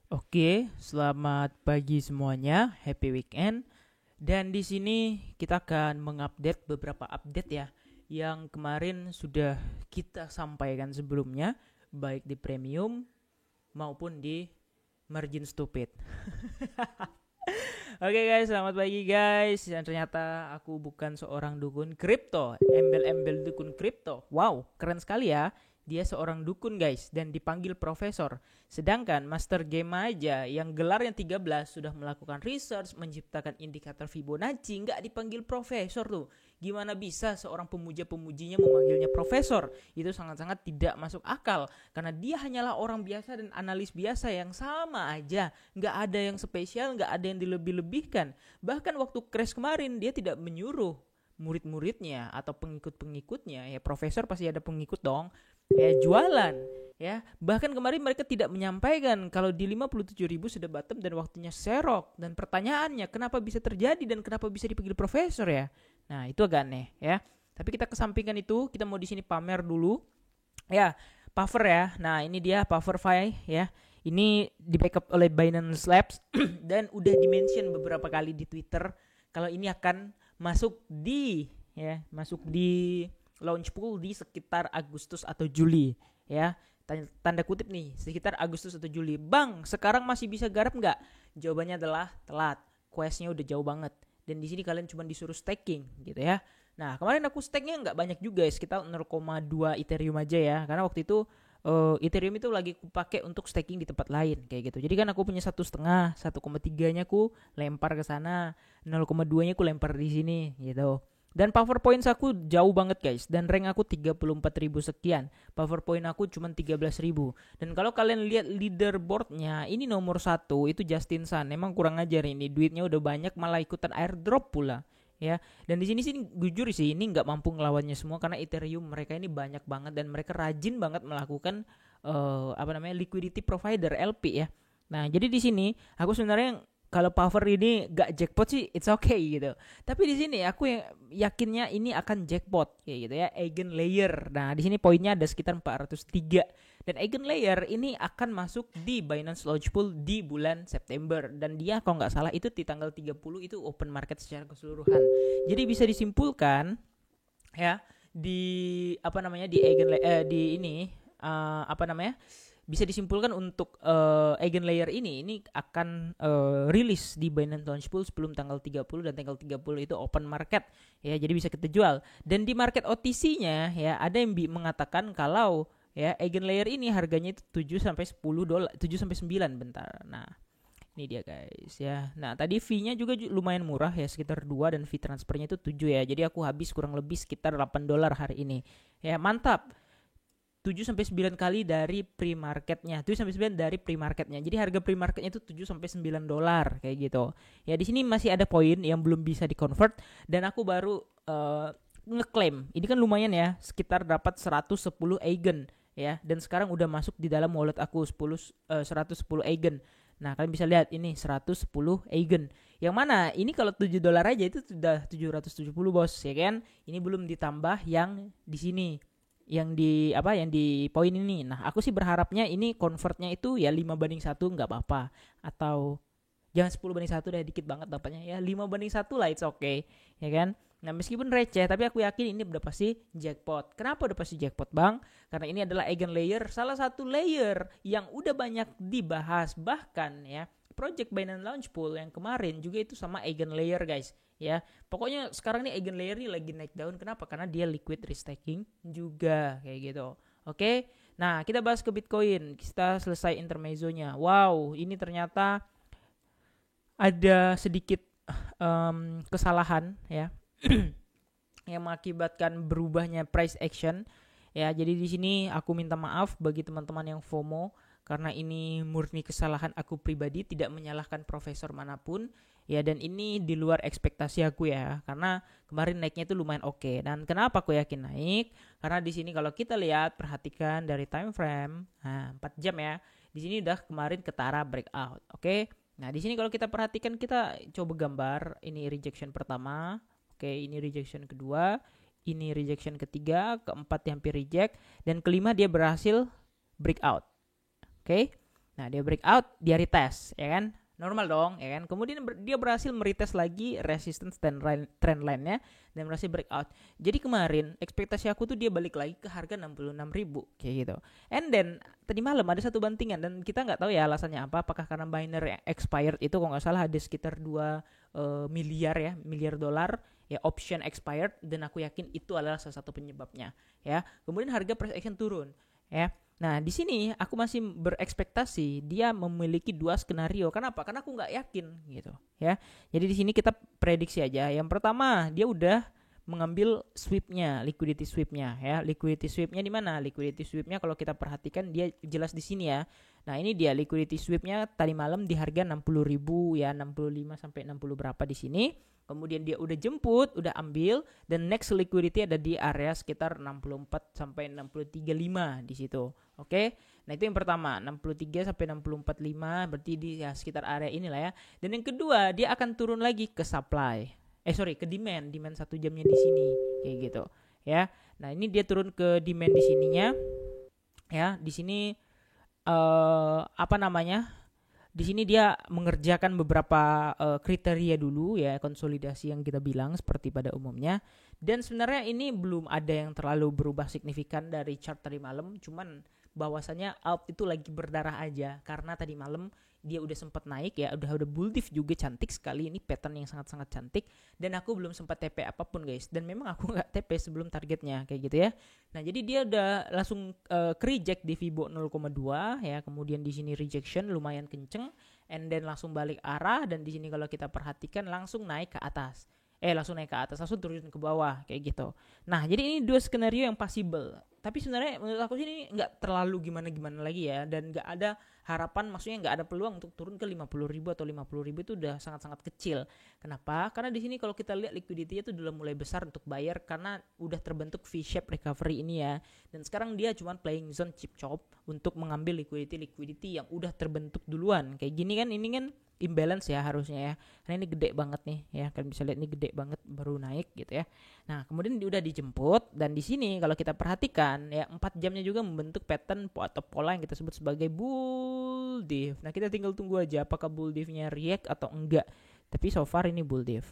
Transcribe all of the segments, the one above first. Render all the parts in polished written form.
Oke, selamat pagi semuanya. Happy weekend. Dan di sini kita akan mengupdate beberapa update ya yang kemarin sudah kita sampaikan sebelumnya, baik di premium maupun di margin stupid. Oke guys, selamat pagi guys. Dan ternyata aku bukan seorang dukun kripto, embel-embel dukun kripto. Wow, keren sekali ya. Dia seorang dukun guys dan dipanggil profesor. Sedangkan master game aja yang gelarnya 13 sudah melakukan research menciptakan indikator Fibonacci nggak dipanggil profesor tuh. Gimana bisa seorang pemuja-pemujinya memanggilnya profesor? Itu sangat-sangat tidak masuk akal karena dia hanyalah orang biasa dan analis biasa yang sama aja, nggak ada yang spesial, nggak ada yang dilebih-lebihkan. Bahkan waktu crash kemarin dia tidak menyuruh murid-muridnya atau pengikut-pengikutnya, ya profesor pasti ada pengikut dong, ya jualan, ya bahkan kemarin mereka tidak menyampaikan kalau di 57.000 sudah bottom dan waktunya serok. Dan pertanyaannya, kenapa bisa terjadi dan kenapa bisa dipanggil profesor ya? Nah itu agak aneh ya. Tapi kita kesampingkan itu, kita mau di sini pamer dulu ya. Puffer ya, nah ini dia Pufferfy ya. Ini di backup oleh Binance Labs dan udah dimention beberapa kali di Twitter kalau ini akan masuk di launch pool di sekitar Agustus atau Juli ya. Tanda kutip nih, sekitar Agustus atau Juli. Bang, sekarang masih bisa garap nggak? Jawabannya adalah telat. Questnya udah jauh banget. Dan di sini kalian cuma disuruh staking gitu ya. Nah, kemarin aku stake-nya nggak banyak juga ya, sekitar 0,2 Ethereum aja ya. Karena waktu itu Ethereum itu lagi aku pakai untuk staking di tempat lain kayak gitu. Jadi kan aku punya 1,5, 1,3-nya aku lempar ke sana, 0,2-nya aku lempar di sini gitu. Dan power points aku jauh banget guys. Dan rank aku 34.000 sekian. Power point aku cuma 13.000. Dan kalau kalian lihat leaderboardnya, ini nomor 1 itu Justin Sun. Emang kurang ajar ini. Duitnya udah banyak malah ikutan airdrop pula. Ya, dan di sini sih jujur sih ini nggak mampu ngelawannya semua karena Ethereum mereka ini banyak banget dan mereka rajin banget melakukan liquidity provider LP ya. Nah, jadi di sini aku sebenarnya kalau power ini gak jackpot sih it's okay gitu. Tapi di sini aku yang yakinnya ini akan jackpot kayak gitu ya, eigen layer. Nah, di sini poinnya ada sekitar 403 dan eigen layer ini akan masuk di Binance Launch Pool di bulan September dan dia kalau nggak salah itu di tanggal 30 itu open market secara keseluruhan. Jadi bisa disimpulkan ya di eigen di ini bisa disimpulkan untuk eigen layer ini akan rilis di Binance Launch Pool sebelum tanggal 30 dan tanggal 30 itu open market ya, jadi bisa kita jual. Dan di market OTC-nya ya ada yang mengatakan kalau ya eigen layer ini harganya itu 7 sampai 10 dolar, 7 sampai 9 bentar. Nah, ini dia guys ya. Nah, tadi fee-nya juga lumayan murah ya, sekitar 2 dan fee transfernya itu 7 ya. Jadi aku habis kurang lebih sekitar 8 dolar hari ini. Ya, mantap. 7 sampai 9 kali dari pre-marketnya. 7 sampai 9 dari pre-marketnya. Jadi harga pre-marketnya itu 7 sampai 9 dolar kayak gitu. Ya di sini masih ada poin yang belum bisa di-convert dan aku baru ngeklaim. Ini kan lumayan ya, sekitar dapat 110 eigen ya, dan sekarang udah masuk di dalam wallet aku 110 eigen. Nah, kalian bisa lihat ini 110 eigen. Yang mana ini kalau 7 dolar aja itu sudah 770 bos ya kan. Ini belum ditambah yang di sini, yang di poin ini. Nah, aku sih berharapnya ini convertnya itu ya 5:1 nggak apa-apa, atau jangan 10:1 deh, dikit banget dapatnya ya. 5:1 lah, it's okay ya kan. Nah, meskipun receh tapi aku yakin ini udah pasti jackpot. Kenapa udah pasti jackpot bang? Karena ini adalah eigen layer, salah satu layer yang udah banyak dibahas. Bahkan ya project Binance Launch Pool yang kemarin juga itu sama eigen layer guys ya. Pokoknya sekarang nih eigen layer nih lagi naik daun. Kenapa? Karena dia liquid restaking juga kayak gitu. Oke. Nah, kita bahas ke Bitcoin. Kita selesai intermezzonya. Wow, ini ternyata ada sedikit kesalahan ya yang mengakibatkan berubahnya price action ya. Jadi di sini aku minta maaf bagi teman-teman yang FOMO karena ini murni kesalahan aku pribadi, tidak menyalahkan profesor manapun ya. Dan ini di luar ekspektasi aku ya, karena kemarin naiknya itu lumayan oke. Dan kenapa aku yakin naik? Karena di sini kalau kita lihat, perhatikan dari time frame, 4 jam ya, di sini udah kemarin ketara breakout. Oke. Nah, di sini kalau kita perhatikan, kita coba gambar ini rejection pertama. Oke, ini rejection kedua, ini rejection ketiga, keempat hampir reject, dan kelima dia berhasil breakout. Oke. Nah, dia breakout, dia retest, ya kan? Normal dong, ya kan? Kemudian dia berhasil meretest lagi resistance dan trend line-nya dan berhasil breakout. Jadi kemarin ekspektasi aku tuh dia balik lagi ke harga 66.000 kayak gitu. And then tadi malam ada satu bantingan dan kita nggak tahu ya alasannya apa. Apakah karena binary expired itu kalau nggak salah ada sekitar 2 miliar dolar ya option expired, dan aku yakin itu adalah salah satu penyebabnya ya. Kemudian harga price action turun ya. Nah, di sini aku masih berekspektasi dia memiliki 2 skenario. Kenapa? Karena aku nggak yakin gitu ya. Jadi di sini kita prediksi aja. Yang pertama, dia udah mengambil sweepnya, liquidity sweepnya ya. Liquidity sweepnya di mana? Liquidity sweepnya kalau kita perhatikan dia jelas di sini ya. Nah, ini dia liquidity sweepnya tadi malam di harga 60.000 ya, 65 sampai 60 berapa di sini. Kemudian dia udah jemput, udah ambil, dan next liquidity ada di area sekitar 64 sampai 63.5 di situ. Oke. Nah, itu yang pertama, 63 sampai 64.5 berarti di ya, sekitar area inilah ya. Dan yang kedua, dia akan turun lagi ke supply. Ke demand 1 jamnya di sini kayak gitu ya. Nah, ini dia turun ke demand di sininya. Ya, di sini di sini dia mengerjakan beberapa kriteria dulu ya, konsolidasi yang kita bilang seperti pada umumnya. Dan sebenarnya ini belum ada yang terlalu berubah signifikan dari chart tadi malam, cuman bahwasanya alt itu lagi berdarah aja karena tadi malam dia udah sempat naik ya, udah bull diff juga cantik sekali, ini pattern yang sangat-sangat cantik, dan aku belum sempat TP apapun guys, dan memang aku nggak TP sebelum targetnya kayak gitu ya. Nah, jadi dia udah langsung reject di Fibo 0,2 ya, kemudian di sini rejection lumayan kenceng, and then langsung balik arah, dan di sini kalau kita perhatikan langsung naik ke atas. Langsung naik ke atas, langsung turun ke bawah kayak gitu. Nah, jadi ini 2 skenario yang possible. Tapi sebenarnya menurut aku sih ini nggak terlalu gimana-gimana lagi ya, dan nggak ada harapan, maksudnya nggak ada peluang untuk turun ke 50.000 atau 50.000 itu udah sangat-sangat kecil. Kenapa? Karena di sini kalau kita lihat liquidity-nya itu udah mulai besar untuk buyer karena udah terbentuk V-shape recovery ini ya. Dan sekarang dia cuma playing zone chip chop untuk mengambil liquidity yang udah terbentuk duluan. Kayak gini kan, ini kan imbalance ya harusnya ya, karena ini gede banget nih ya, kalian bisa lihat ini gede banget baru naik gitu ya. Nah, kemudian udah dijemput, dan di sini kalau kita perhatikan ya 4 jamnya juga membentuk pattern atau pola yang kita sebut sebagai bull diff. Nah, kita tinggal tunggu aja apakah bull diff-nya react atau enggak. Tapi so far ini bull diff.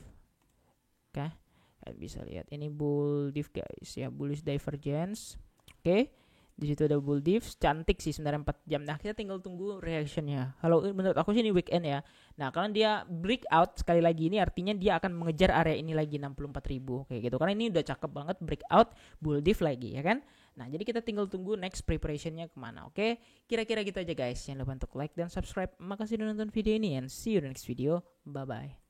Oke, kalian bisa lihat ini bull diff guys ya, bullish divergence. Oke. Di situ ada bull diff, cantik sih sebenarnya 4 jam. Nah, kita tinggal tunggu reactionnya. Kalau menurut aku sih ini weekend ya. Nah, kalau dia breakout sekali lagi, ini artinya dia akan mengejar area ini lagi 64.000 kayak gitu. Karena ini udah cakep banget breakout bull diff lagi ya kan. Nah, jadi kita tinggal tunggu next preparationnya kemana. Oke, kira-kira gitu aja guys. Jangan lupa untuk like dan subscribe. Makasih udah nonton video ini, and see you in the next video. Bye bye.